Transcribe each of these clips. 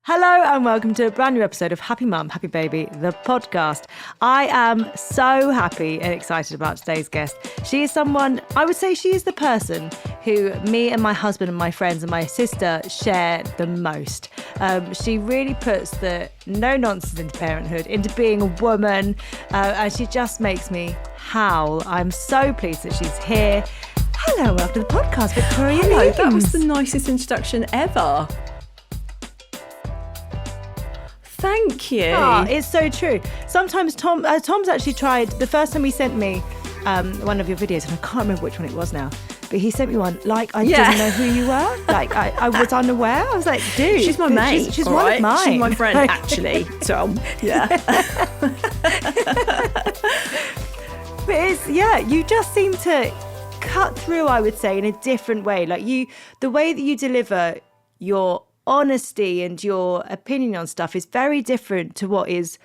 Hello and welcome to a brand new episode of Happy Mum, Happy Baby, the podcast. I am so happy and excited about today's guest. She is someone, I would say she is the person who me and my husband and my friends and my sister share the most. She really puts the no nonsense into parenthood, into being a woman, and she just makes me howl. I'm so pleased that she's here. Hello, welcome to the podcast, Victoria Emes. Hello, that was the nicest introduction ever. Thank you. It's so true. Sometimes Tom's actually tried, the first time he sent me one of your videos, and I can't remember which one it was now, but he sent me one, like I didn't know who you were. Like I was unaware. I was like, dude. She's my mate. She's one of mine. She's my friend, actually, Tom. Yeah. But it's, you just seem to cut through, I would say, in a different way. Like the way that you deliver your honesty and your opinion on stuff is very different to what is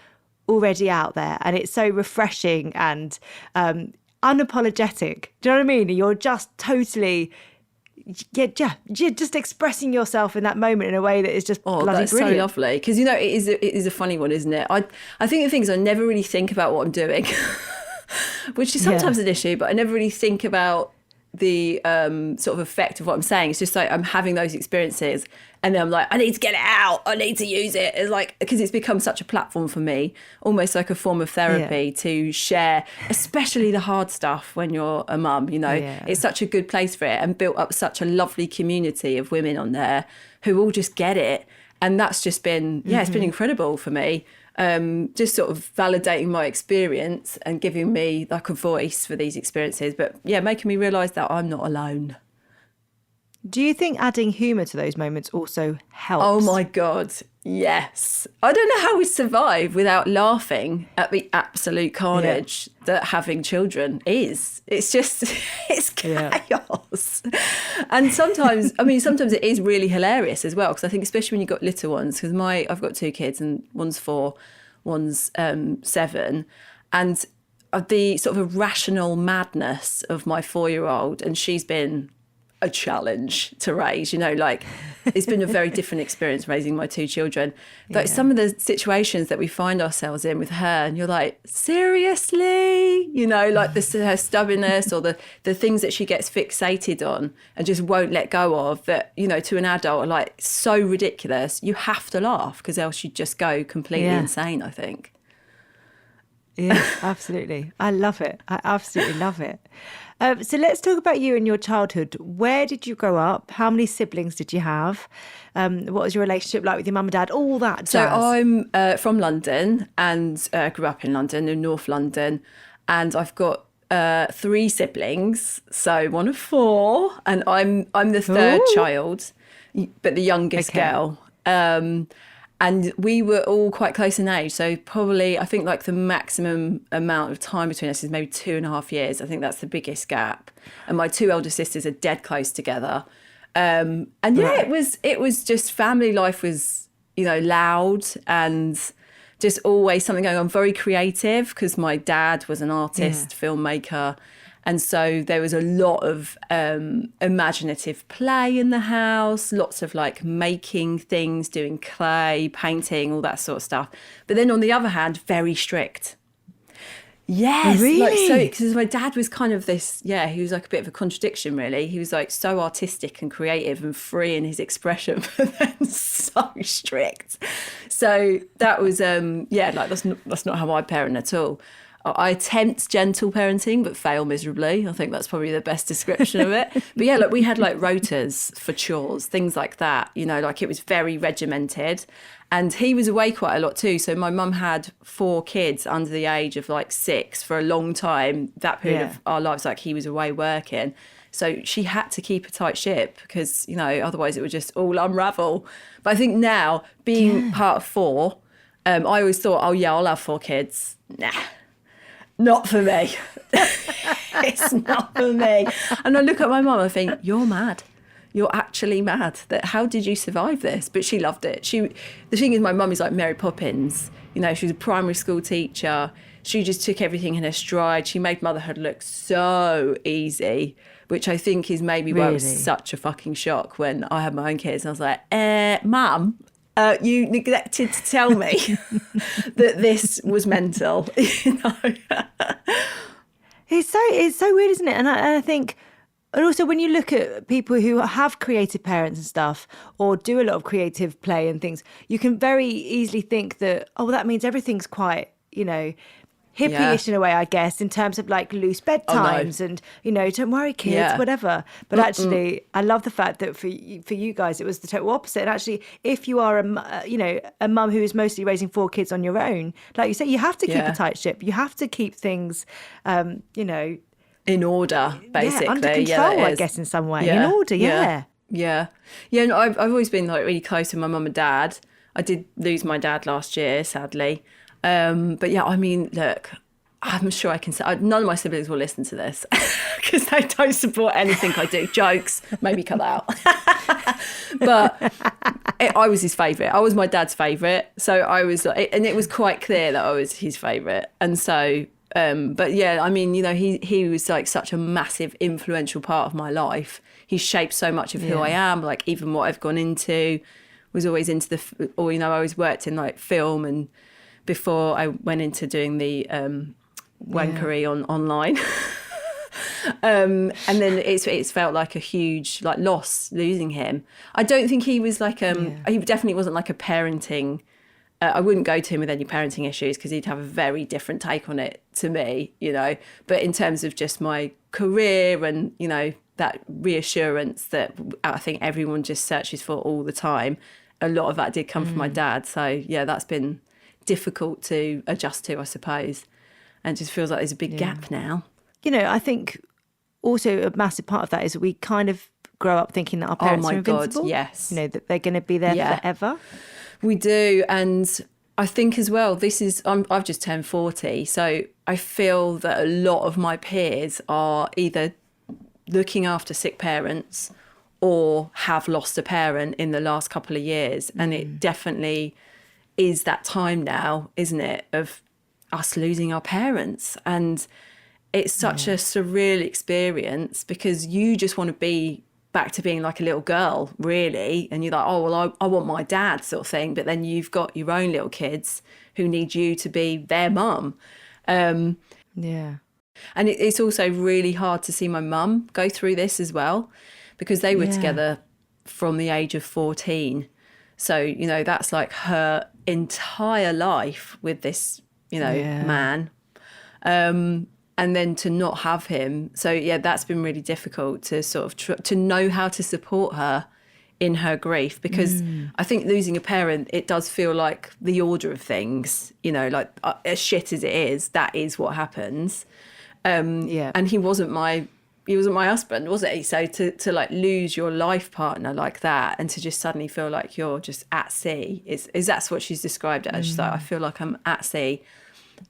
already out there, and it's so refreshing and unapologetic. Do you know what I mean? You're just totally you're just expressing yourself in that moment in a way that is just bloody that's brilliant. so lovely, because it is a funny one, isn't it? I think the thing is, I never really think about what I'm doing, which is sometimes an issue, but I never really think about the sort of effect of what I'm saying. It's just like I'm having those experiences and then I'm like, I need to get it out, I need to use it. It's like, because it's become such a platform for me, almost like a form of therapy to share, especially the hard stuff when you're a mum, It's such a good place for it, and built up such a lovely community of women on there who all just get it. And that's just been, it's been incredible for me. Just sort of validating my experience and giving me like a voice for these experiences, but making me realise that I'm not alone. Do you think adding humour to those moments also helps? Oh my God, yes. I don't know how we survive without laughing at the absolute carnage that having children is. It's just, it's chaos. And sometimes it is really hilarious as well, because I think especially when you've got little ones, because I've got 2 kids and one's 4, one's 7, and the sort of irrational madness of my 4-year-old, and she's been a challenge to raise, like it's been a very different experience raising my 2 children. But some of the situations that we find ourselves in with her, and you're like, seriously, like her stubbornness or the things that she gets fixated on and just won't let go of, that, to an adult are like so ridiculous. You have to laugh, because else you just go completely insane, I think. Yeah, absolutely. I love it. I absolutely love it. So let's talk about you and your childhood. Where did you grow up? How many siblings did you have? What was your relationship like with your mum and dad? All that jazz. So I'm from London, and grew up in London, in North London. And I've got 3 siblings, so one of 4. And I'm the third child, but the youngest girl. And we were all quite close in age. So probably, I think like the maximum amount of time between us is maybe 2.5 years. I think that's the biggest gap. And my 2 elder sisters are dead close together. It was just, family life was, loud and just always something going on, very creative, because my dad was an artist, filmmaker. And so there was a lot of imaginative play in the house, lots of like making things, doing clay, painting, all that sort of stuff. But then on the other hand, very strict. Yes. Really? Because my dad was kind of this, he was like a bit of a contradiction, really. He was like so artistic and creative and free in his expression, but then so strict. So that was, that's not how I parent at all. I attempt gentle parenting, but fail miserably. I think that's probably the best description of it. But we had like rotas for chores, things like that, like it was very regimented. And he was away quite a lot too. So my mum had 4 kids under the age of like 6 for a long time, that period of our lives, like he was away working. So she had to keep a tight ship, because, otherwise it would just all unravel. But I think now, being part of 4, I always thought, I'll have 4 kids. Nah. Not for me. It's not for me. And I look at my mum and I think, you're mad. You're actually mad. How did you survive this? But she loved it. The thing is, my mum is like Mary Poppins. She was a primary school teacher. She just took everything in her stride. She made motherhood look so easy, which I think is maybe why it was such a fucking shock when I had my own kids. I was like, Mum, you neglected to tell me that this was mental. It's so weird, isn't it? And I think, and also when you look at people who have creative parents and stuff, or do a lot of creative play and things, you can very easily think that, oh, well, that means everything's quite, hippie-ish in a way, I guess, in terms of like loose bedtimes and, don't worry, kids, whatever. But actually, I love the fact that for you guys, it was the total opposite. And actually, if you are a mum who is mostly raising 4 kids on your own, like you say, you have to keep a tight ship. You have to keep things, in order, basically. Under control, I guess, in some way. In order, Yeah. No, I've always been like really close with my mum and dad. I did lose my dad last year, sadly. But yeah, I mean, look, I'm sure I can say none of my siblings will listen to this because they don't support anything I do. Jokes, maybe cut that out. But I was his favourite. I was my dad's favourite. So I was like, and it was quite clear that I was his favourite. And so, but yeah, I mean, he was like such a massive influential part of my life. He shaped so much of who I am, like even what I've gone into, was always into I always worked in like film, and before I went into doing the wankery online. And then it's felt like a huge like loss losing him. I don't think he was like he definitely wasn't like a parenting. I wouldn't go to him with any parenting issues because he'd have a very different take on it to me, But in terms of just my career and, that reassurance that I think everyone just searches for all the time, a lot of that did come from my dad. So, yeah, that's been difficult to adjust to, I suppose. And it just feels like there's a big gap now. I think also a massive part of that is we kind of grow up thinking that our parents are invincible. God, yes. That they're going to be there forever. We do. And I think as well, I've just turned 40. So I feel that a lot of my peers are either looking after sick parents or have lost a parent in the last couple of years. And it definitely is that time now, isn't it, of us losing our parents. And it's such a surreal experience because you just want to be back to being like a little girl, really. And you're like, oh, well, I want my dad sort of thing. But then you've got your own little kids who need you to be their mum. And it's also really hard to see my mum go through this as well, because they were together from the age of 14. So, that's like her entire life with this, man. And then to not have him. So, yeah, that's been really difficult to sort of to know how to support her in her grief, because I think losing a parent, it does feel like the order of things, like as shit as it is, that is what happens. And he wasn't my husband, was he? So to like lose your life partner like that and to just suddenly feel like you're just at sea is that's what she's described it as. She's like, I feel like I'm at sea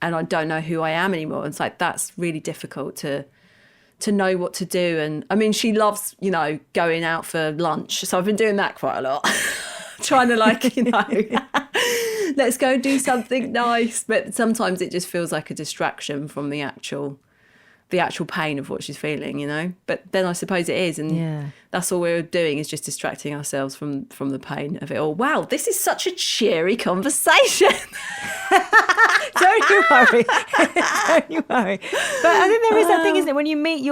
and I don't know who I am anymore. And it's like, that's really difficult to know what to do. And I mean, she loves, going out for lunch. So I've been doing that quite a lot, trying to like, let's go do something nice. But sometimes it just feels like a distraction from the actual pain of what she's feeling, But then I suppose it is. And that's all we're doing is just distracting ourselves from the pain of it all. Wow, this is such a cheery conversation. Don't you worry. Don't you worry. But I think there is that thing, isn't it? When you meet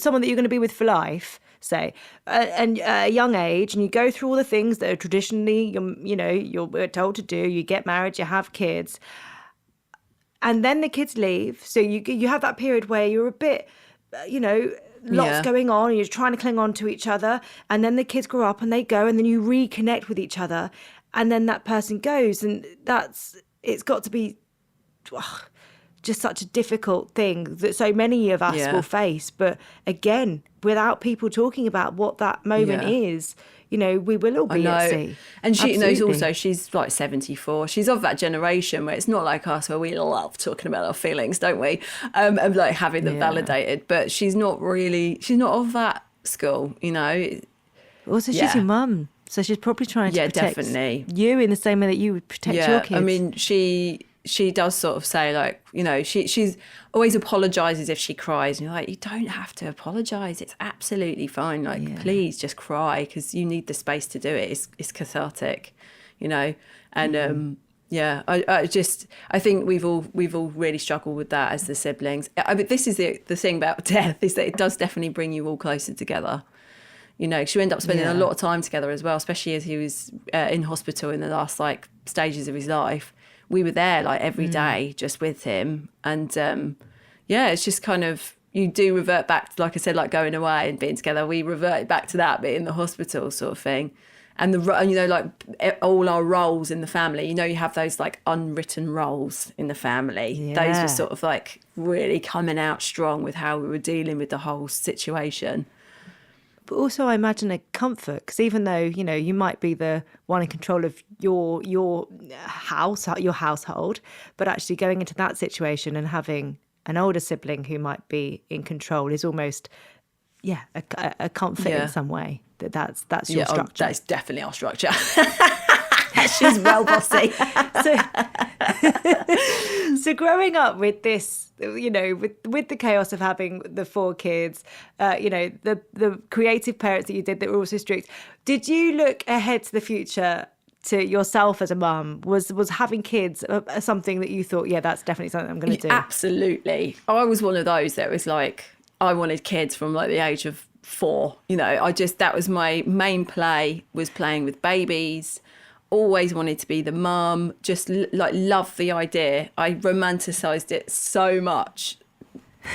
someone that you're going to be with for life, say, and at a young age, and you go through all the things that are traditionally, you're told to do, you get married, you have kids, and then the kids leave. So you have that period where you're a bit, lots going on, and you're trying to cling on to each other. And then the kids grow up and they go, and then you reconnect with each other. And then that person goes. And it's got to be just such a difficult thing that so many of us will face. But again, without people talking about what that moment is, we will all be at sea. And she knows also, she's like 74. She's of that generation where it's not like us, where we love talking about our feelings, don't we? And like having them validated. But she's not of that school, Also, she's your mum. So she's probably trying to protect you in the same way that you would protect your kids. I mean, she does sort of say, like, she's always apologises if she cries. And you're like, you don't have to apologise. It's absolutely fine. Like, please just cry because you need the space to do it. It's cathartic. you know. And I think we've all really struggled with that as the siblings. I mean, this is the thing about death, is that it does definitely bring you all closer together. You know, 'cause you end up spending a lot of time together as well, especially as he was in hospital in the last like stages of his life. We were there like every day just with him. And it's just kind of, you do revert back to, like I said, like going away and being together. We reverted back to that bit in the hospital sort of thing. And like all our roles in the family, you know, you have those like unwritten roles in the family. Yeah. Those were sort of like really coming out strong with how we were dealing with the whole situation. But also, I imagine a comfort, because even though, you know, you might be the one in control of your house, your household, but actually going into that situation and having an older sibling who might be in control is almost, a comfort in some way. That's your structure. That's definitely our structure. She's well bossy. So growing up with this, you know, with the chaos of having the 4 kids, you know, the creative parents that you did that were also strict, did you look ahead to the future to yourself as a mum? Was having kids something that you thought, that's definitely something I'm going to do? Absolutely. I was one of those that was like, I wanted kids from like the age of 4. You know, that was my main play, was playing with babies. Always wanted to be the mum, just like loved the idea. I romanticised it so much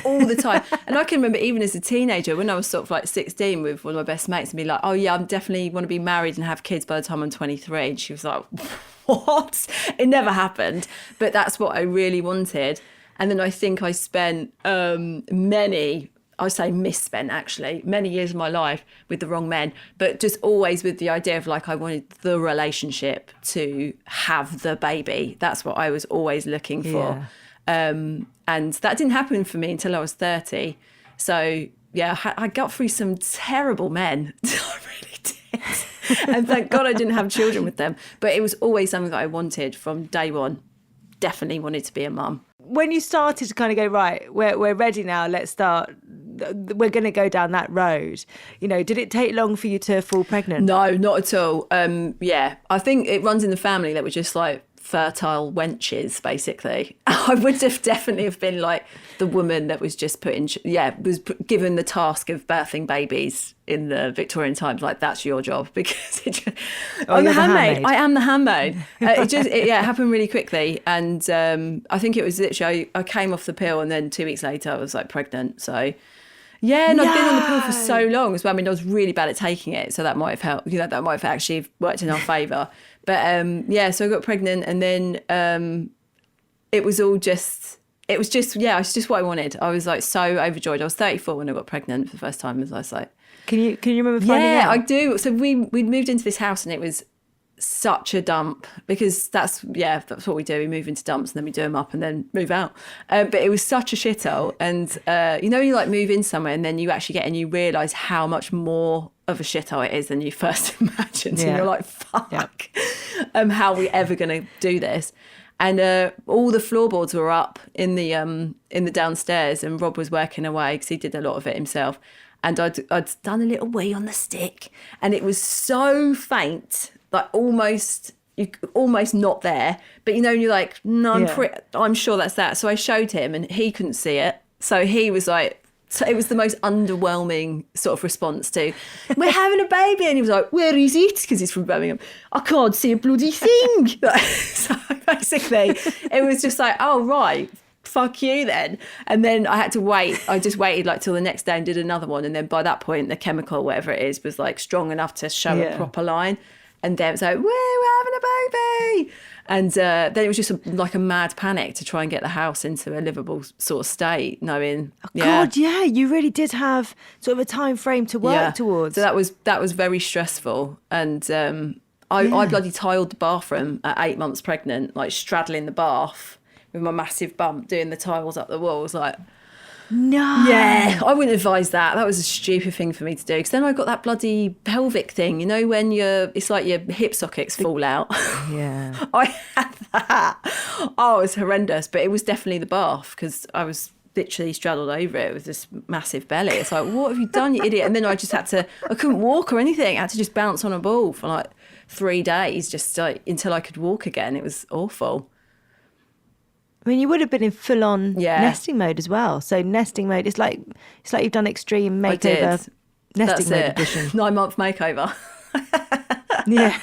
all the time. And I can remember even as a teenager, when I was sort of like 16 with one of my best mates, and be like, oh yeah, I definitely want to be married and have kids by the time I'm 23. And she was like, what? It never happened. But that's what I really wanted. And then I think I spent misspent actually, many years of my life with the wrong men, but just always with the idea of like, I wanted the relationship to have the baby. That's what I was always looking for. And that didn't happen for me until I was 30. So I got through some terrible men. I really did. And thank God I didn't have children with them. But it was always something that I wanted from day one. Definitely wanted to be a mum. When you started to kind of go, right, we're ready now, let's start, we're going to go down that road, you know, did it take long for you to fall pregnant? No, not at all. I think it runs in the family that we're just like fertile wenches, basically. I would have definitely have been like the woman that was just given the task of birthing babies in the Victorian times. Like, that's your job, because I'm the handmaid. I am the handmaid. It happened really quickly. And I think it was literally, I came off the pill and then 2 weeks later I was like pregnant. So yeah, and I've been on the pill for so long as well. I mean, I was really bad at taking it, so that might have helped. You know, that might have actually worked in our favour. But so I got pregnant, and then it was just what I wanted. I was like so overjoyed. I was 34 when I got pregnant for the first time. I was like, can you remember finding out? Yeah, I do. So we'd moved into this house, and it was such a dump, because that's what we do. We move into dumps and then we do them up and then move out. But it was such a shithole. And you like move in somewhere and then you actually get and you realise how much more of a shithole it is than you first imagined. And you're like, fuck, how are we ever going to do this? And all the floorboards were up in the downstairs, and Rob was working away because he did a lot of it himself. And I'd done a little wee on the stick, and it was so faint, like almost not there. But you're like, no, I'm sure that's that. So I showed him, and he couldn't see it. So he was like, so it was the most underwhelming sort of response to, we're having a baby. And he was like, where is it? Because he's from Birmingham. I can't see a bloody thing. So basically, it was just like, oh, right, fuck you then. And then I had to wait. I just waited like till the next day and did another one. And then by that point, the chemical, whatever it is, was like strong enough to show a proper line. And then it was like, we're having a baby. And then it was just like a mad panic to try and get the house into a livable sort of state, knowing... God, you really did have sort of a time frame to work towards. So that was very stressful. And I bloody tiled the bathroom at 8 months pregnant, like straddling the bath with my massive bump, doing the tiles up the walls, like... No. Yeah, I wouldn't advise that. That was a stupid thing for me to do. Because then I got that bloody pelvic thing, when it's like your hip sockets fall out. Yeah. I had that. Oh, it was horrendous. But it was definitely the bath, because I was literally straddled over it with this massive belly. It's like, what have you done, you idiot? And then I couldn't walk or anything. I had to just bounce on a ball for like 3 days just like until I could walk again. It was awful. I mean, you would have been in full-on Yeah. nesting mode as well. So nesting mode, it's like you've done extreme I did. makeover nesting That's mode it. edition. 9-month makeover. Yeah.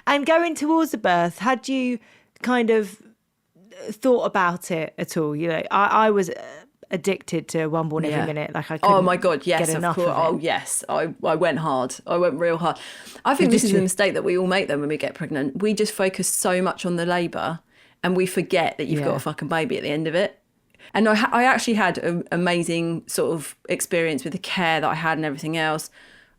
And going towards the birth, had you kind of thought about it at all? You know, I was addicted to one born every minute. Like I couldn't Oh my God, yes, get of enough course. of it. Oh yes, I went hard. I went real hard. I think this is a mistake that we all make then when we get pregnant. We just focus so much on the labour and we forget that you've got a fucking baby at the end of it. And I actually had an amazing sort of experience with the care that I had and everything else.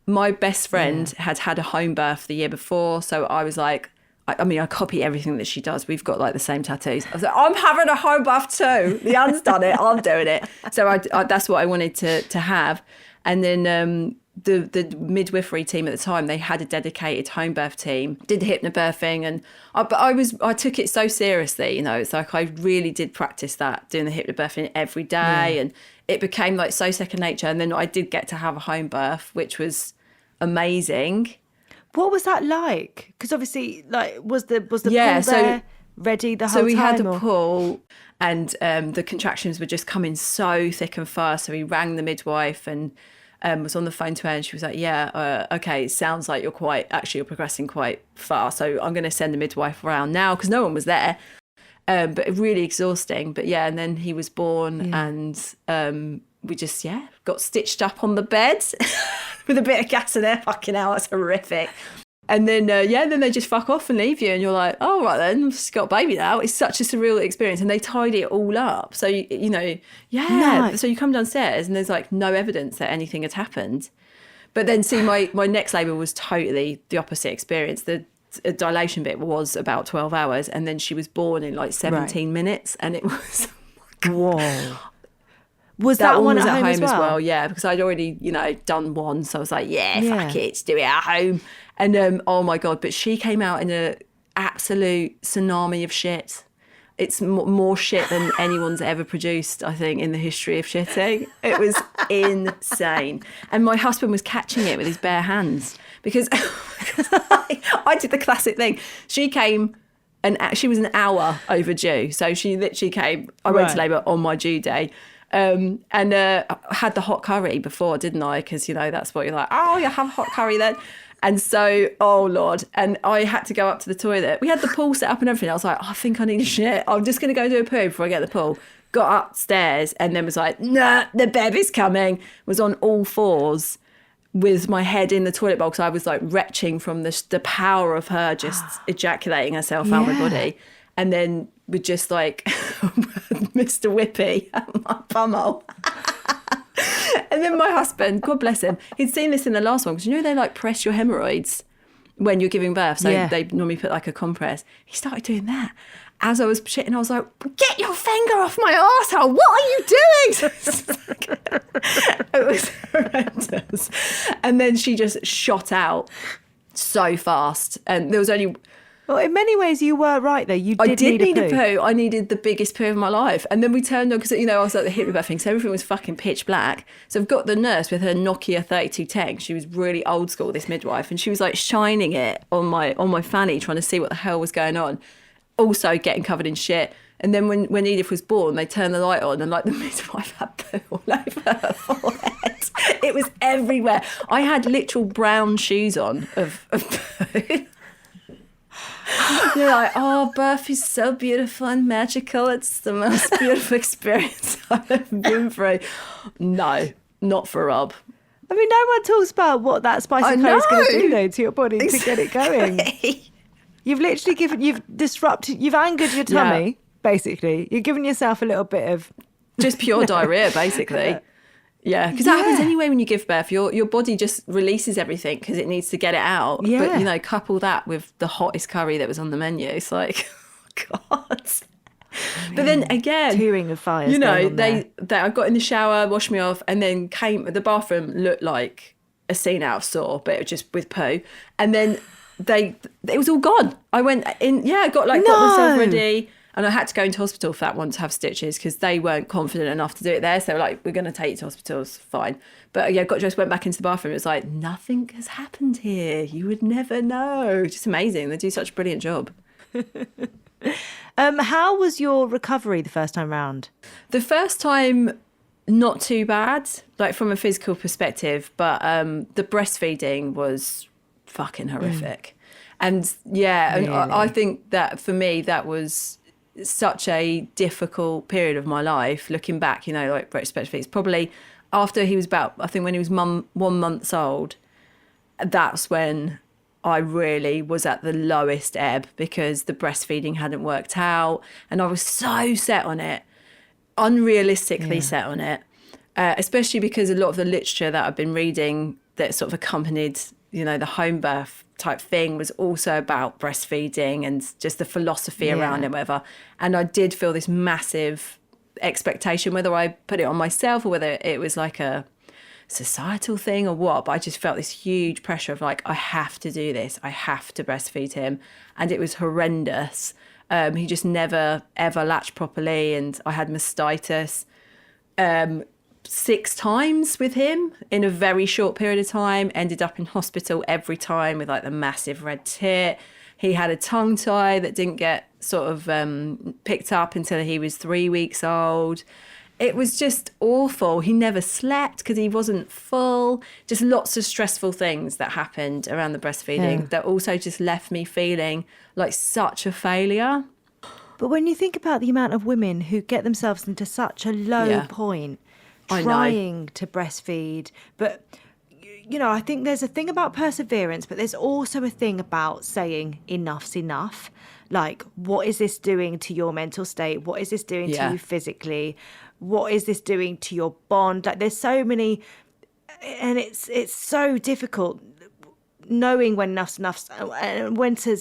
My best friend had a home birth the year before. So I was like, I mean, I copy everything that she does. We've got like the same tattoos. I was like, I'm having a home birth too. Leanne's done it. I'm doing it. So I that's what I wanted to have. And then the midwifery team at the time, they had a dedicated home birth team, did the hypnobirthing. And I took it so seriously, you know, it's like I really did practice that, doing the hypnobirthing every day. And it became like so second nature. And then I did get to have a home birth, which was amazing. What was that like? Because obviously, like, was the pool so- there ready the whole time? So we had a or- pool and the contractions were just coming so thick and fast. So we rang the midwife and was on the phone to her and she was like, okay, it sounds like you're progressing quite fast. So I'm going to send the midwife around now because no one was there. But really exhausting. But yeah, and then he was born and we just, got stitched up on the bed with a bit of gas in there. Fucking hell, that's horrific. And then, then they just fuck off and leave you. And you're like, oh, right then, I've just got a baby now. It's such a surreal experience. And they tidy it all up. So, you know, Nice. So you come downstairs and there's like no evidence that anything had happened. But then see, my next labour was totally the opposite experience. The dilation bit was about 12 hours. And then she was born in like 17 minutes. And it was, Whoa. Was that one was at home as well? Yeah, because I'd already, you know, done one. So I was like, fuck it, let's do it at home. And oh my God, but she came out in an absolute tsunami of shit. It's more shit than anyone's ever produced, I think, in the history of shitting. It was insane. And my husband was catching it with his bare hands because I did the classic thing. She came she was an hour overdue. So she literally came, I went to labour on my due day. And I had the hot curry before, didn't I? Because, you know, that's what you're like, oh, you have hot curry then. And so, oh, Lord. And I had to go up to the toilet. We had the pool set up and everything. I was like, I think I need a shit. I'm just going to go do a poo before I get the pool. Got upstairs and then was like, nah, the baby's coming. Was on all fours with my head in the toilet bowl because I was like retching from the power of her just ejaculating herself out of my body. And then with just like Mr. Whippy at my bumhole. And then my husband, God bless him, he'd seen this in the last one because you know they like press your hemorrhoids when you're giving birth. So they normally put like a compress. He started doing that. As I was shitting, I was like, get your finger off my arsehole. What are you doing? It was horrendous. And then she just shot out so fast. And there was only... Well, in many ways, you were right, though. I did need a poo. I needed the biggest poo of my life. And then we turned on, because, you know, I was at the hypnobirthing, so everything was fucking pitch black. So I've got the nurse with her Nokia 3210. She was really old school, this midwife. And she was like shining it on my fanny, trying to see what the hell was going on. Also getting covered in shit. And then when Edith was born, they turned the light on and like the midwife had poo all over her forehead. It was everywhere. I had literal brown shoes on of poo. You're like, oh, birth is so beautiful and magical. It's the most beautiful experience I've ever been through. No, not for Rob. I mean, no one talks about what that spicy curry is going to do, though, to your body to get it going. You've literally you've disrupted, you've angered your tummy, basically. You've given yourself a little bit of... Just pure diarrhea, basically. Yeah, because that happens anyway when you give birth. Your body just releases everything because it needs to get it out. Yeah. But, you know, couple that with the hottest curry that was on the menu. It's like, oh, God. But then again, tearing of fires. You know, I got in the shower, washed me off, and then the bathroom looked like a scene out of Saw, but it was just with poo. And then it was all gone. I went in, got myself ready. And I had to go into hospital for that one to have stitches because they weren't confident enough to do it there. So they were like, we're going to take you to hospital, it's fine. But yeah, got dressed, went back into the bathroom. It was like, nothing has happened here. You would never know. Just amazing. They do such a brilliant job. How was your recovery the first time round? The first time, not too bad, like from a physical perspective, but the breastfeeding was fucking horrific. And yeah, Really? and I think that for me, that was such a difficult period of my life. Looking back, like breastfeeding, it's probably after he was about, I think when he was 1 month old, that's when I really was at the lowest ebb because the breastfeeding hadn't worked out. And I was so set on it, unrealistically set on it, especially because a lot of the literature that I've been reading that sort of accompanied, the home birth type thing was also about breastfeeding and just the philosophy around it, whatever. And I did feel this massive expectation, whether I put it on myself or whether it was like a societal thing or what, but I just felt this huge pressure of like, I have to do this. I have to breastfeed him. And it was horrendous. He just never, ever latched properly. And I had mastitis 6 times with him in a very short period of time, ended up in hospital every time with like the massive red tit. He had a tongue tie that didn't get sort of picked up until he was 3 weeks old. It was just awful. He never slept because he wasn't full. Just lots of stressful things that happened around the breastfeeding that also just left me feeling like such a failure. But when you think about the amount of women who get themselves into such a low point trying to breastfeed, but I think there's a thing about perseverance, but there's also a thing about saying enough's enough. Like, what is this doing to your mental state? What is this doing to you physically? What is this doing to your bond? Like, there's so many, and it's so difficult knowing when enough's enough and when to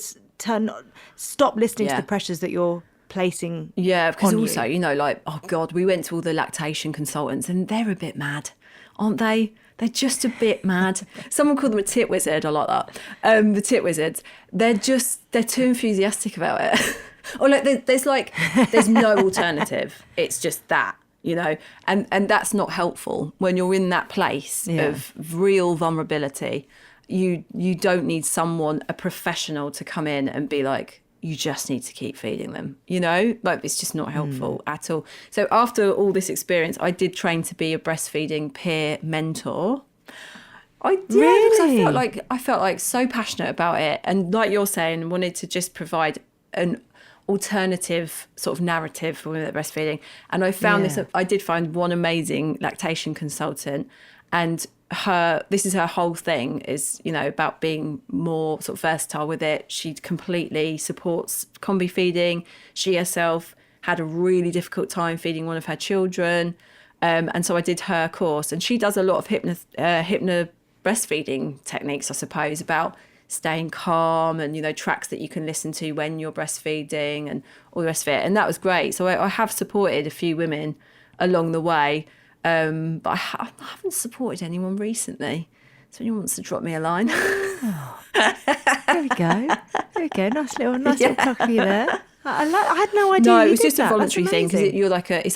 stop listening to the pressures that you're placing. Yeah, because on also, you. like, oh God, we went to all the lactation consultants and they're a bit mad, aren't they? They're just a bit mad. Someone called them a tit wizard. I like that. The tit wizards. They're too enthusiastic about it. Or like there's no alternative. It's just that, and that's not helpful when you're in that place of real vulnerability. You don't need a professional to come in and be like, you just need to keep feeding them, like it's just not helpful at all. So after all this experience, I did train to be a breastfeeding peer mentor. I did. Really? Because I felt like so passionate about it. And like you're saying, wanted to just provide an alternative sort of narrative for women that are breastfeeding. And I found I did find one amazing lactation consultant, and this is her whole thing is, about being more sort of versatile with it. She completely supports combi feeding. She herself had a really difficult time feeding one of her children. And so I did her course, and she does a lot of hypno breastfeeding techniques, I suppose, about staying calm and, tracks that you can listen to when you're breastfeeding and all the rest of it. And that was great. So I have supported a few women along the way. But I haven't supported anyone recently. So anyone wants to drop me a line. There we go. Nice little plug for you there. I had no idea. No, you it was did just that. a voluntary That's thing because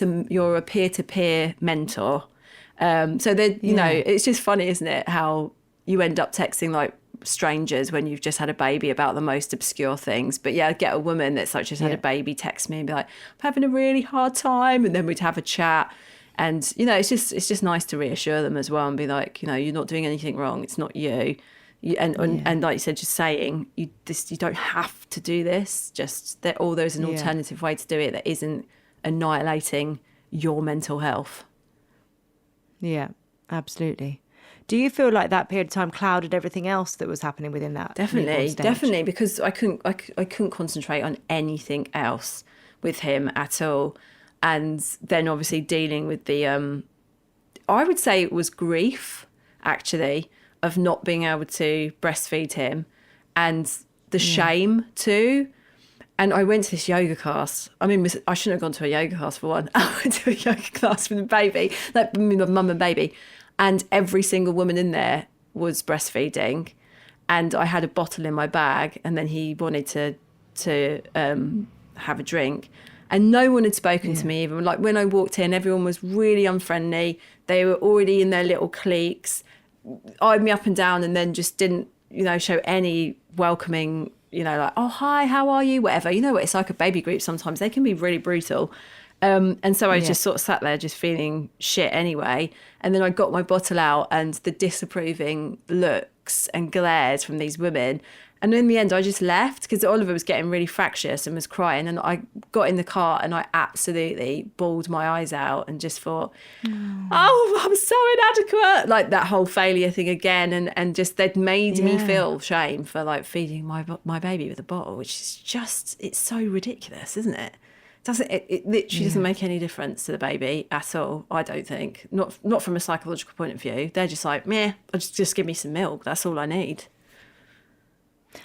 amazing. you're a peer-to-peer mentor. So it's just funny, isn't it? How you end up texting like strangers when you've just had a baby about the most obscure things. But yeah, I'd get a woman that's like just had a baby text me and be like, I'm having a really hard time, and then we'd have a chat. And it's just nice to reassure them as well and be like, you're not doing anything wrong. It's not you. And like you said, just saying you don't have to do this. Just there's an alternative way to do it that isn't annihilating your mental health. Yeah, absolutely. Do you feel like that period of time clouded everything else that was happening within that? Definitely, because I couldn't concentrate on anything else with him at all. And then obviously dealing with the, I would say it was grief, actually, of not being able to breastfeed him, and the shame too. And I went to this yoga class. I mean, I shouldn't have gone to a yoga class for one. I went to a yoga class with a baby, like my mum and baby. And every single woman in there was breastfeeding. And I had a bottle in my bag, and then he wanted to have a drink. And no one had spoken to me even. Like when I walked in, everyone was really unfriendly. They were already in their little cliques, eyed me up and down, and then just didn't, show any welcoming, like, oh, hi, how are you? Whatever. You know what it's like at baby groups sometimes. They can be really brutal. And so I just sort of sat there just feeling shit anyway. And then I got my bottle out and the disapproving looks and glares from these women. And in the end, I just left because Oliver was getting really fractious and was crying. And I got in the car and I absolutely bawled my eyes out and just thought, oh, I'm so inadequate. Like that whole failure thing again. And just they'd made me feel shame for like feeding my baby with a bottle, which is just, it's so ridiculous, isn't it? It literally doesn't make any difference to the baby at all, I don't think. Not from a psychological point of view. They're just like, meh, just give me some milk. That's all I need.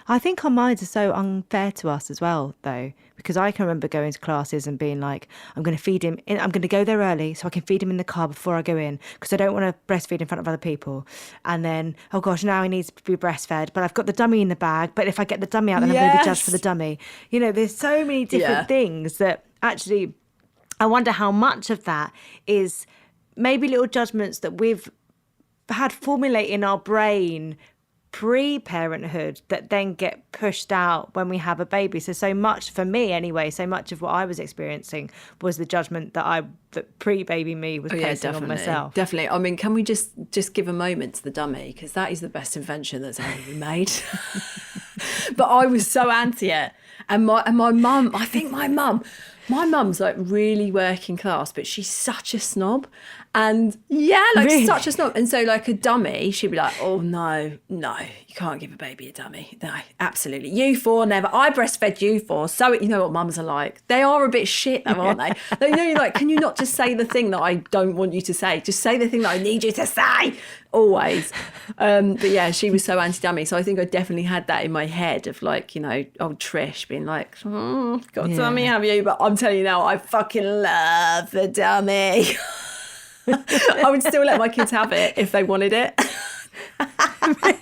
I think our minds are so unfair to us as well, though, because I can remember going to classes and being like, I'm going to feed him. I'm going to go there early so I can feed him in the car before I go in because I don't want to breastfeed in front of other people. And then, oh gosh, now he needs to be breastfed, but I've got the dummy in the bag. But if I get the dummy out, then I'm going to be judged for the dummy. There's so many different things that actually, I wonder how much of that is maybe little judgments that we've had formulate in our brain pre-parenthood that then get pushed out when we have a baby. So much, for me anyway, so much of what I was experiencing was the judgment that pre-baby me was placing on myself. Definitely. I mean, can we just give a moment to the dummy? Because that is the best invention that's ever been made. But I was so anti it. And my mum, I think my mum's like really working class, but she's such a snob. And really? Such a snob. And so like a dummy, she'd be like, oh no, you can't give a baby a dummy. No, absolutely. You four never. I breastfed you four. So you know what mums are like. They are a bit shit though, aren't they? You're like, can you not just say the thing that I don't want you to say? Just say the thing that I need you to say. Always. But yeah, she was so anti-dummy. So I think I definitely had that in my head of like, old Trish being like, got a dummy, have you? But I'm telling you now, I fucking love the dummy. I would still let my kids have it if they wanted it. But even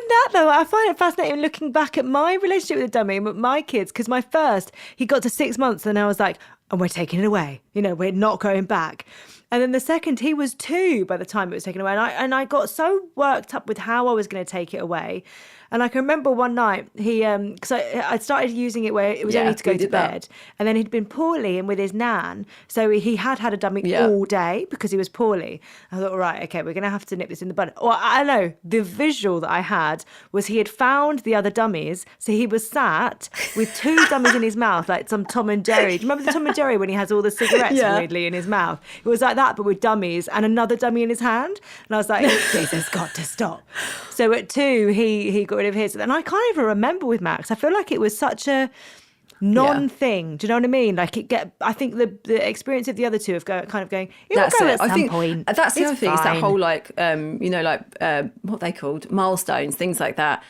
that though, I find it fascinating looking back at my relationship with the dummy and with my kids, because my first, he got to 6 months and I was like, and we're taking it away, we're not going back. And then the second, he was 2 by the time it was taken away, and I got so worked up with how I was going to take it away. And I can remember one night he, because I started using it where it was only to go to bed, and then he'd been poorly and with his nan, so he had a dummy all day because he was poorly. I thought, right, okay, we're going to have to nip this in the bud. Well, I don't know, the visual that I had was he had found the other dummies, so he was sat with 2 dummies in his mouth, like some Tom and Jerry. Do you remember the Tom and Jerry when he has all the cigarettes weirdly in his mouth? It was like that, but with dummies and another dummy in his hand. And I was like, this has got to stop. So at 2, he got rid of his. And I can't even remember with Max. I feel like it was such a non-thing. Do you know what I mean? Like I think the experience of the other two of kind of going, it'll go at some point. That's the other thing. It's that whole what they called milestones, things like that.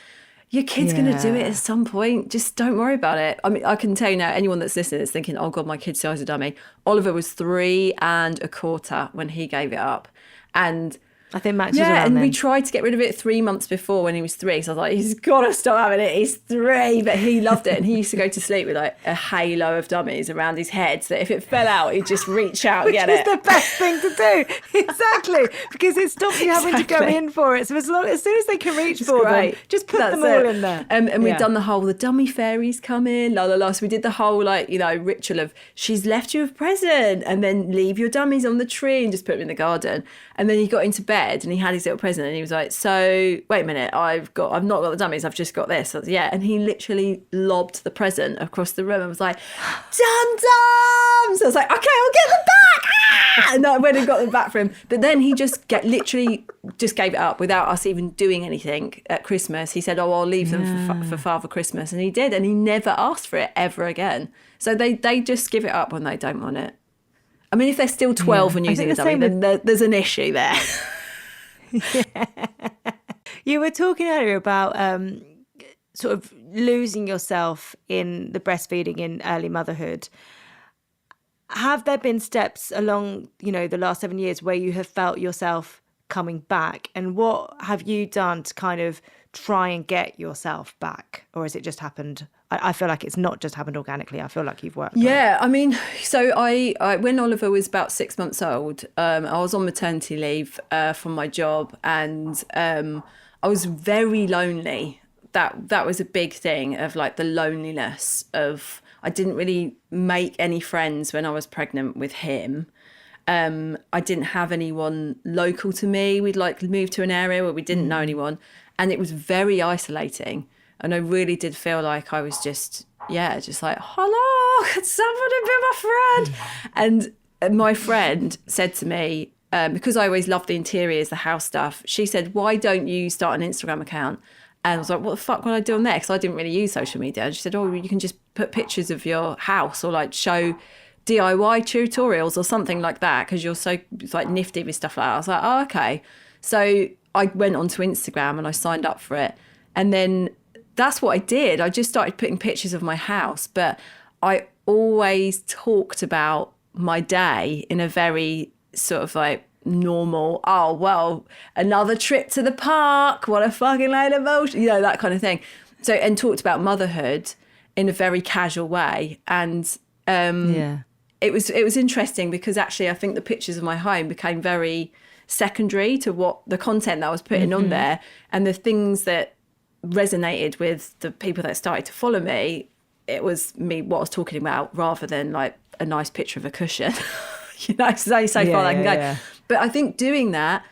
Your kid's going to do it at some point. Just don't worry about it. I mean, I can tell you now, anyone that's listening is thinking, oh God, my kid's size a dummy. Oliver was 3 1/4 when he gave it up. And I think Max was around and then. we tried to get rid of it 3 months before when he was 3. So I was like, he's got to stop having it. He's 3. But he loved it. And he used to go to sleep with like a halo of dummies around his head. So that if it fell out, he'd just reach out and get it. Which is the best thing to do. Exactly. Because it stops you having to go in for it. So as soon as they can reach for them, just put them all in there. And we'd done the dummy fairies come in, la la la. So we did the whole ritual of she's left you a present, and then leave your dummies on the tree and just put them in the garden. And then he got into bed and he had his little present and he was like, so wait a minute, I've not got the dummies, I've just got this. And he literally lobbed the present across the room and was like, dum-dums. I was like, okay, I'll get them back. And I went and got them back for him. But then he literally just gave it up without us even doing anything at Christmas. He said, oh, I'll leave them for Father Christmas. And he did. And he never asked for it ever again. So they just give it up when they don't want it. I mean, if they're still 12 and using a dummy, then there's an issue there. You were talking earlier about sort of losing yourself in the breastfeeding in early motherhood. Have there been steps along, the last 7 years where you have felt yourself coming back? And what have you done to kind of try and get yourself back, or has it just happened? I feel like it's not just happened organically. I feel like you've worked on it. Yeah, I mean, so I when Oliver was about 6 months old, I was on maternity leave from my job, and I was very lonely. That was a big thing, of like the loneliness of, I didn't really make any friends when I was pregnant with him. I didn't have anyone local to me. We'd like moved to an area where we didn't know anyone, and it was very isolating. And I really did feel like I was just like, hello, could somebody be my friend? And my friend said to me, because I always loved the interiors, the house stuff, she said, why don't you start an Instagram account? And I was like, what the fuck would I do on there? Because I didn't really use social media. And she said, oh, you can just put pictures of your house, or like show DIY tutorials or something like that, because you're so like nifty with stuff like that. I was like, oh, okay. So I went onto Instagram and I signed up for it. And then that's what I did. I just started putting pictures of my house, but I always talked about my day in a very sort of like normal, oh, well, another trip to the park, what a fucking load of bullshit, you know, that kind of thing. So, and talked about motherhood in a very casual way. And it was interesting, because actually I think the pictures of my home became very secondary to what the content that I was putting on there, and the things that resonated with the people that started to follow me, it was me, what I was talking about, rather than like a nice picture of a cushion. You know, it's only so far I can go. Yeah. But I think doing that,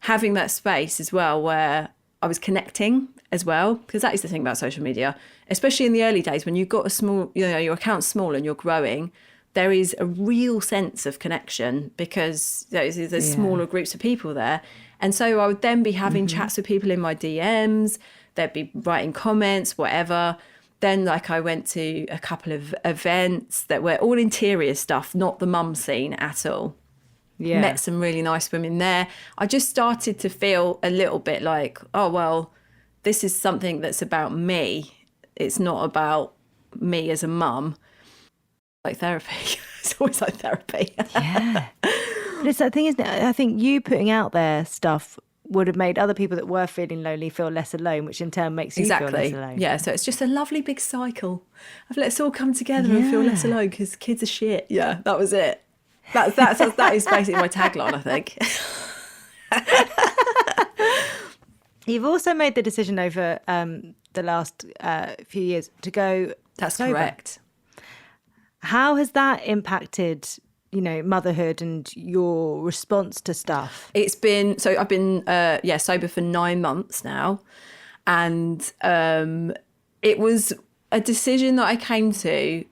having that space as well, where I was connecting as well, because that is the thing about social media, especially in the early days when you've got a small, you know, your account's small and you're growing, there is a real sense of connection, because there's smaller groups of people there. And so I would then be having chats with people in my DMs, they'd be writing comments, whatever. Then like I went to a couple of events that were all interior stuff, not the mum scene at all. Yeah. Met some really nice women there. I just started to feel a little bit like, oh, well, this is something that's about me. It's not about me as a mum. Like therapy. It's always like therapy. Yeah. But it's that thing, isn't it? I think you putting out there stuff would have made other people that were feeling lonely feel less alone, which in turn makes you feel less alone. Yeah, so it's just a lovely big cycle of let's all come together and feel less alone, because kids are shit. Yeah, that was it. That is basically my tagline, I think. You've also made the decision over the last few years to go That's sober. Correct. How has that impacted, you know, motherhood and your response to stuff? It's been, so I've been sober for 9 months now, and it was a decision that I came to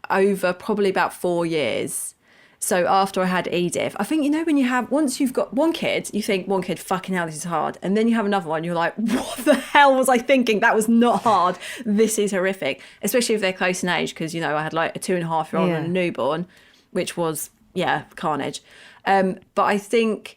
over probably about 4 years. So after I had Edith, I think, you know, when you have, once you've got one kid, you think, one kid, fucking hell, this is hard. And then you have another one, you're like, what the hell was I thinking? That was not hard. This is horrific. Especially if they're close in age, because, you know, I had like a 2.5-year-old and a newborn, which was, carnage. But I think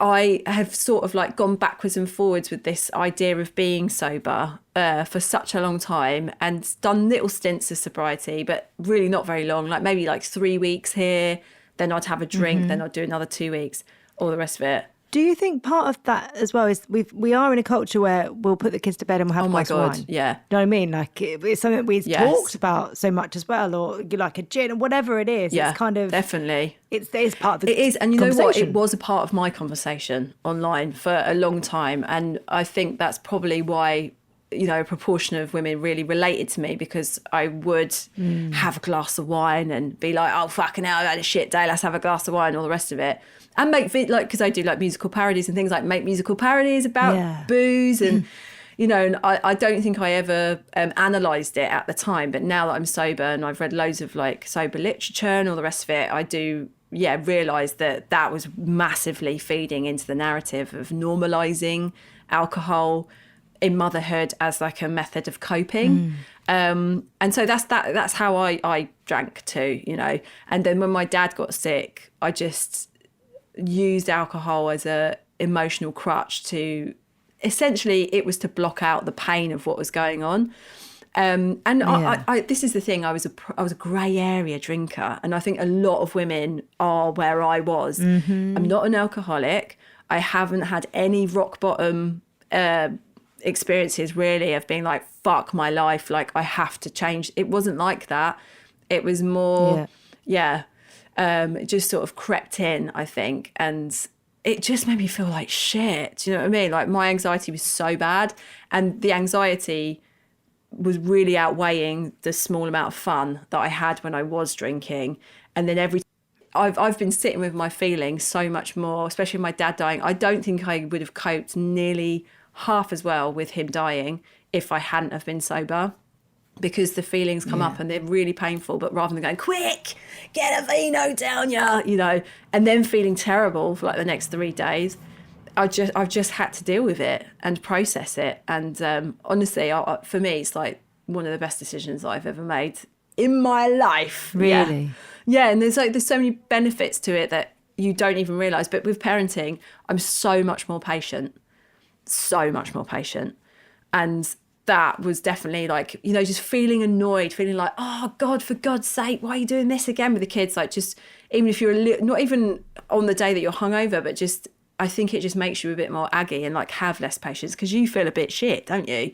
I have sort of like gone backwards and forwards with this idea of being sober for such a long time, and done little stints of sobriety, but really not very long, like maybe like 3 weeks here, then I'd have a drink, then I'd do another 2 weeks, all the rest of it. Do you think part of that as well is we are in a culture where we'll put the kids to bed and we'll have a glass of wine? Yeah. You know what I mean? Like it's something we've talked about so much as well, or like a gin or whatever it is. Yeah, it's kind of definitely. It's part of the It is, and you know what? It was a part of my conversation online for a long time, and I think that's probably why, you know, a proportion of women really related to me, because I would have a glass of wine and be like, oh, fucking hell, I had a shit day, let's have a glass of wine, all the rest of it. And make, like, because I do like musical parodies and things, like make musical parodies about booze and, you know, and I don't think I ever analysed it at the time. But now that I'm sober and I've read loads of like sober literature and all the rest of it, I do, realise that was massively feeding into the narrative of normalising alcohol in motherhood as like a method of coping. And so that's how I drank too, you know. And then when my dad got sick, I just used alcohol as a emotional crutch to, essentially it was to block out the pain of what was going on. I this is the thing, I was a grey area drinker, and I think a lot of women are where I was. I'm not an alcoholic. I haven't had any rock bottom experiences really of being like, fuck my life, like I have to change. It wasn't like that. It was more, it just sort of crept in, I think. And it just made me feel like shit. Do you know what I mean? Like my anxiety was so bad, and the anxiety was really outweighing the small amount of fun that I had when I was drinking. And then I've been sitting with my feelings so much more, especially with my dad dying. I don't think I would have coped nearly half as well with him dying if I hadn't have been sober, because the feelings come up and they're really painful. But rather than going, quick, get a vino down ya, you know, and then feeling terrible for like the next 3 days, I've just had to deal with it and process it. And honestly, for me, it's like one of the best decisions that I've ever made in my life. Really? Yeah, and there's so many benefits to it that you don't even realise. But with parenting, I'm so much more patient. And that was definitely like, you know, just feeling annoyed, feeling like, oh God, for God's sake, why are you doing this again with the kids? Like, just even if you're not even on the day that you're hungover, but just, I think it just makes you a bit more aggy and like have less patience, because you feel a bit shit, don't you?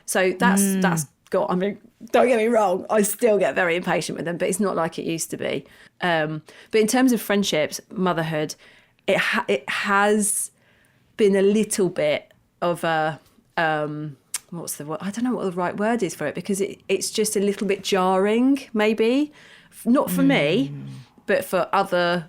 So that's got, I mean, don't get me wrong, I still get very impatient with them, but it's not like it used to be. But in terms of friendships, motherhood, it has been a little bit of a, what's the word? I don't know what the right word is for it, because it's just a little bit jarring, maybe. Not for me, but for other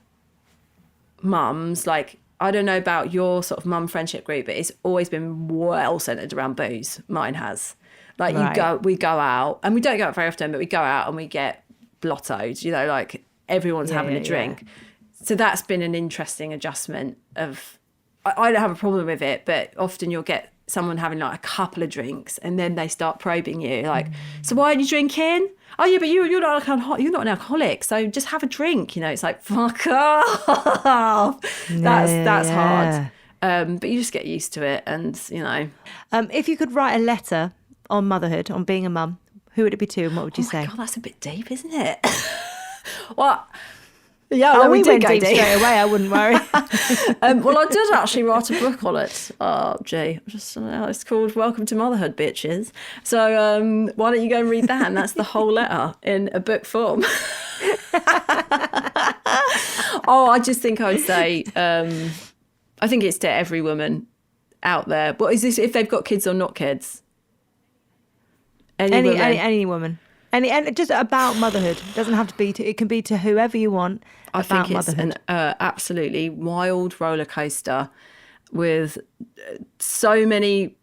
mums. Like, I don't know about your sort of mum friendship group, but it's always been well centered around booze. Mine has. Like, we go out, and we don't go out very often, but we go out and we get blottoed, you know, like everyone's having a drink. So that's been an interesting adjustment of, I don't have a problem with it, but often you'll get someone having like a couple of drinks and then they start probing you like, so why aren't you drinking? Oh yeah, but you're not an alcoholic, so just have a drink, you know. It's like, fuck off. That's hard. But you just get used to it, and you know. If you could write a letter on motherhood, on being a mum, who would it be to, and what would you say? God, that's a bit deep, isn't it? Well, yeah, we went deep straight away. I wouldn't worry. Well, I did actually write a book on it. Oh, gee, it's called "Welcome to Motherhood, Bitches." So why don't you go and read that? And that's the whole letter in a book form. I just think I would say, I think it's to every woman out there. What is this? If they've got kids or not kids? Any woman. And just about motherhood. It doesn't have to be it can be to whoever you want. I think it's an absolutely wild roller coaster with so many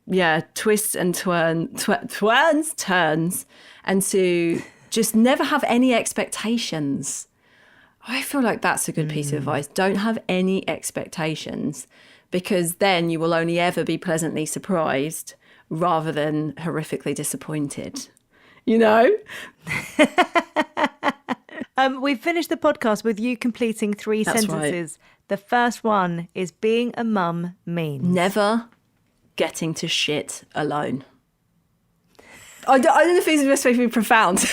twists and turns, and to just never have any expectations. I feel like that's a good piece of advice. Don't have any expectations, because then you will only ever be pleasantly surprised rather than horrifically disappointed. You know? We've finished the podcast with you completing 3 sentences. Right. The first one is, being a mum means never getting to shit alone. I don't know if it's supposed to be profound.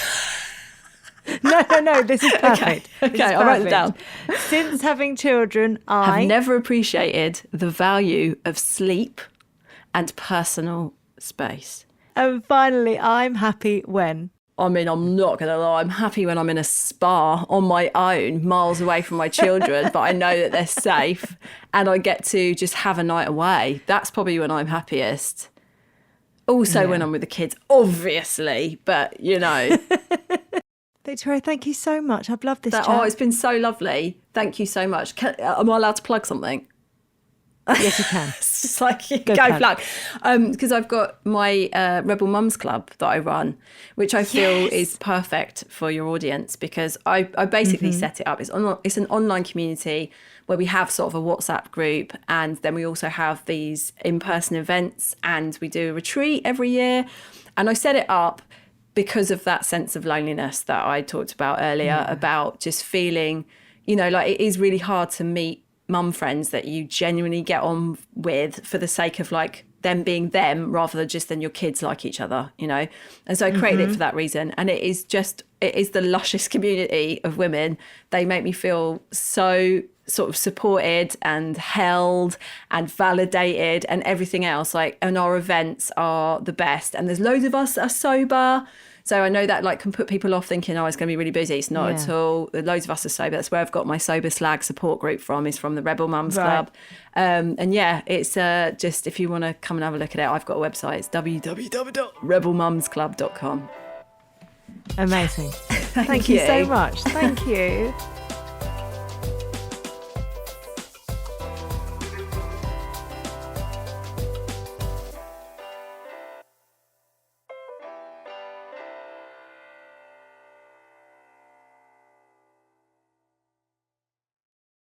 No, this is perfect. Okay, I'll write it down. Since having children, I have never appreciated the value of sleep and personal space. And finally, I'm happy when? I mean, I'm not going to lie. I'm happy when I'm in a spa on my own, miles away from my children, but I know that they're safe and I get to just have a night away. That's probably when I'm happiest. Also when I'm with the kids, obviously, but you know. Victoria, thank you so much. I've loved this chat. Oh, it's been so lovely. Thank you so much. Am I allowed to plug something? Yes, you can. It's just like, go plug. Because I've got my Rebel Mums Club that I run, which I feel is perfect for your audience, because I basically set it up. It's an online community where we have sort of a WhatsApp group, and then we also have these in-person events, and we do a retreat every year. And I set it up because of that sense of loneliness that I talked about earlier, about just feeling, you know, like it is really hard to meet mum friends that you genuinely get on with for the sake of like them being them rather than just then your kids like each other, you know. And so I created it for that reason. And it is the lushest community of women. They make me feel so sort of supported and held and validated and everything else. Like, and our events are the best. And there's loads of us that are sober. So I know that like can put people off thinking, oh, it's going to be really busy. It's not at all. Loads of us are sober. That's where I've got my Sober Slag support group from, is from the Rebel Mums Club. And yeah, it's just, if you want to come and have a look at it, I've got a website. It's www.rebelmumsclub.com. Amazing. Thank you so much. Thank you.